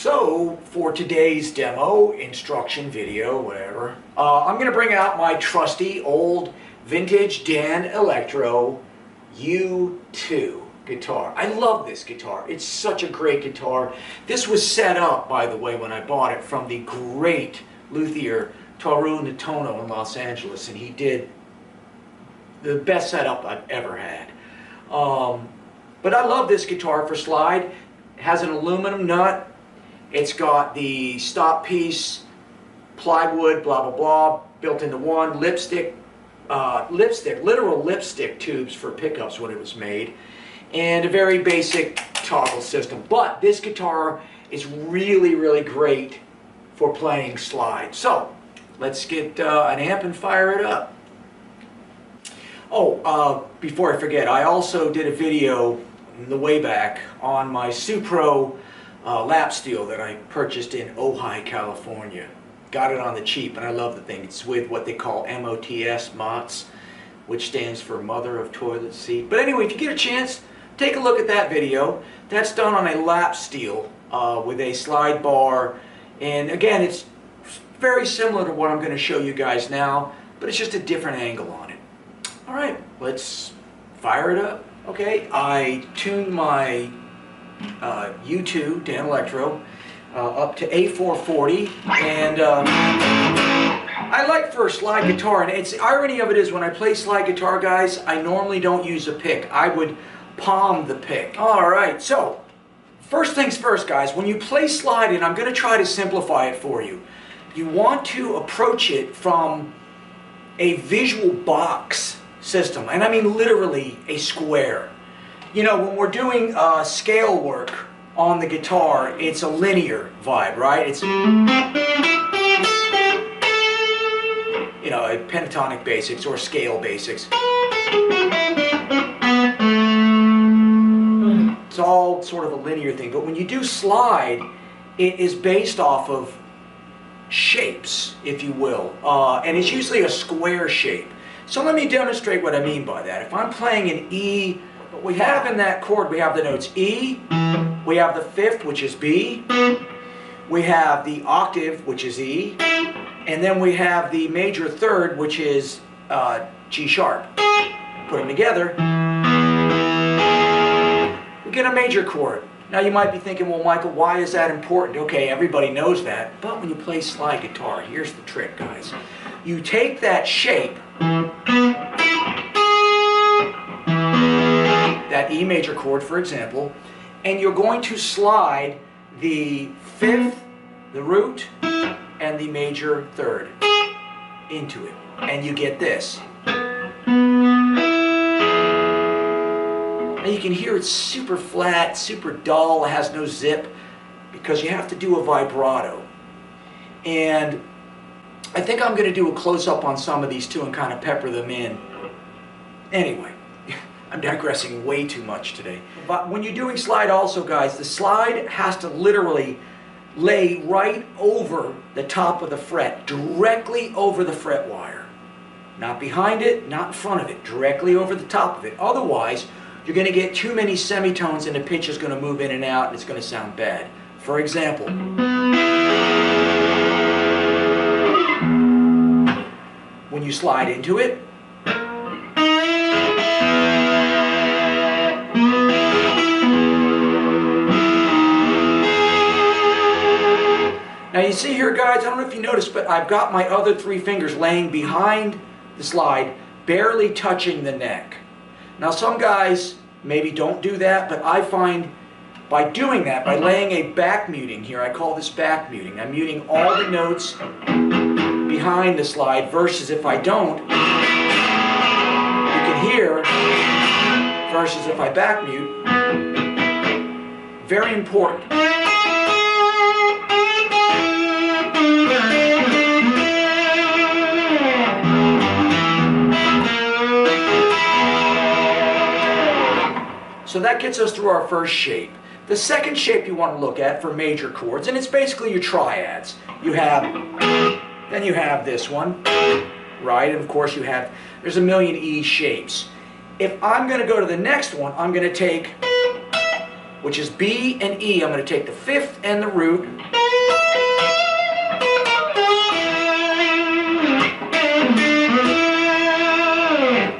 So, for today's demo, instruction video, whatever, I'm going to bring out my trusty old vintage Danelectro U2 guitar. I love this guitar. It's such a great guitar. This was set up, by the way, when I bought it from the great luthier Toru Notono in Los Angeles, and he did the best setup I've ever had. But I love this guitar for slide. It has an aluminum nut. It's got the stop piece, plywood, blah, blah, blah, built into one, literal lipstick tubes for pickups when it was made, and a very basic toggle system. But this guitar is really, really great for playing slide. So, let's get an amp and fire it up. Oh, before I forget, I also did a video in the way back on my Supro lap steel that I purchased in Ojai, California. Got it on the cheap, and I love the thing. It's with what they call MOTS, which stands for Mother of Toilet Seat. But anyway, if you get a chance, take a look at that video. That's done on a lap steel with a slide bar. And again, it's very similar to what I'm going to show you guys now, but it's just a different angle on it. Alright, let's fire it up. Okay, I tuned my U2 Danelectro up to A440, and I like for a slide guitar, and the irony of it is when I play slide guitar, guys, I normally don't use a pick. I would palm the pick. Alright, so first things first, guys, when you play slide, and I'm going to try to simplify it for you, you want to approach it from a visual box system, and I mean literally a square. You know, when we're doing scale work on the guitar, it's a linear vibe, right? It's, you know, pentatonic basics or scale basics. It's all sort of a linear thing, but when you do slide, it is based off of shapes, if you will, and it's usually a square shape. So let me demonstrate what I mean by that. If I'm playing an E, what we have in that chord, we have the notes E, we have the fifth, which is B, we have the octave, which is E, and then we have the major third, which is G sharp. Put them together, we get a major chord. Now you might be thinking, well, Michael, why is that important? Okay, everybody knows that, but when you play slide guitar, here's the trick, guys. You take that shape, that E major chord, for example, and you're going to slide the fifth, the root, and the major third into it, and you get this. Now you can hear it's super flat, super dull, it has no zip, because you have to do a vibrato. And I think I'm going to do a close-up on some of these too and kind of pepper them in. Anyway, I'm digressing way too much today. But when you're doing slide also, guys, the slide has to literally lay right over the top of the fret, directly over the fret wire. Not behind it, not in front of it, directly over the top of it. Otherwise, you're going to get too many semitones and the pitch is going to move in and out and it's going to sound bad. For example, when you slide into it, now you see here, guys, I don't know if you noticed, but I've got my other three fingers laying behind the slide, barely touching the neck. Now some guys maybe don't do that, but I find by doing that, by laying a back muting here, I call this back muting. I'm muting all the notes behind the slide, versus if I don't, you can hear, versus if I back mute. Very important. So that gets us through our first shape. The second shape you want to look at for major chords, and it's basically your triads. Then you have this one, right? And of course there's a million E shapes. If I'm going to go to the next one, I'm going to take which is B and E. I'm going to take the fifth and the root.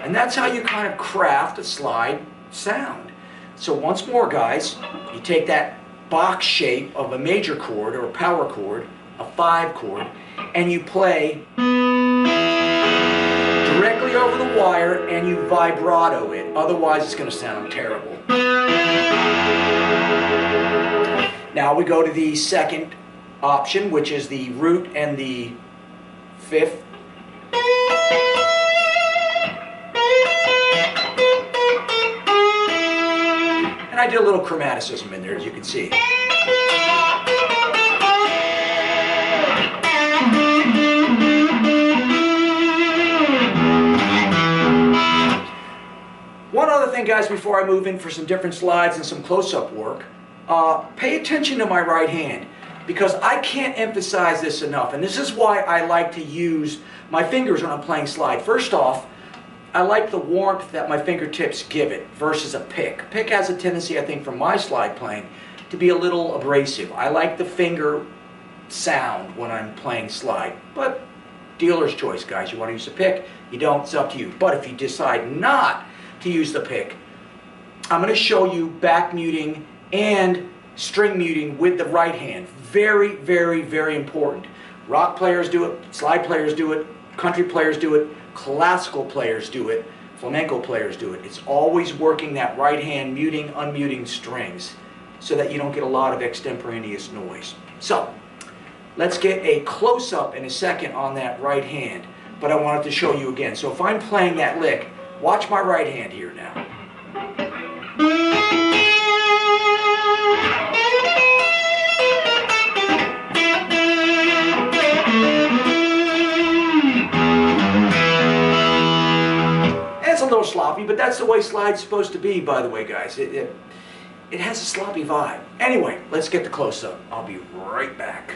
And that's how you kind of craft a slide sound. So once more, guys, you take that box shape of a major chord or a power chord, a 5 chord, and you play directly over the wire and you vibrato it. Otherwise, it's going to sound terrible. Now we go to the second option, which is the root and the fifth. And I did a little chromaticism in there, as you can see. One other thing, guys, before I move in for some different slides and some close-up work, pay attention to my right hand, because I can't emphasize this enough, and this is why I like to use my fingers when I'm playing slide. First off, I like the warmth that my fingertips give it versus a pick. Pick has a tendency, I think, from my slide playing to be a little abrasive. I like the finger sound when I'm playing slide, but dealer's choice, guys. You want to use a pick, you don't, it's up to you. But if you decide not to use the pick, I'm going to show you back muting and string muting with the right hand. Very, very, very important. Rock players do it, slide players do it, country players do it, classical players do it, flamenco players do it. It's always working that right hand, muting, unmuting strings, so that you don't get a lot of extemporaneous noise. So, let's get a close-up in a second on that right hand, but I wanted to show you again. So if I'm playing that lick, watch my right hand here now. It's a little sloppy, but that's the way slide's supposed to be, by the way, guys. It has a sloppy vibe. Anyway, let's get the close-up. I'll be right back.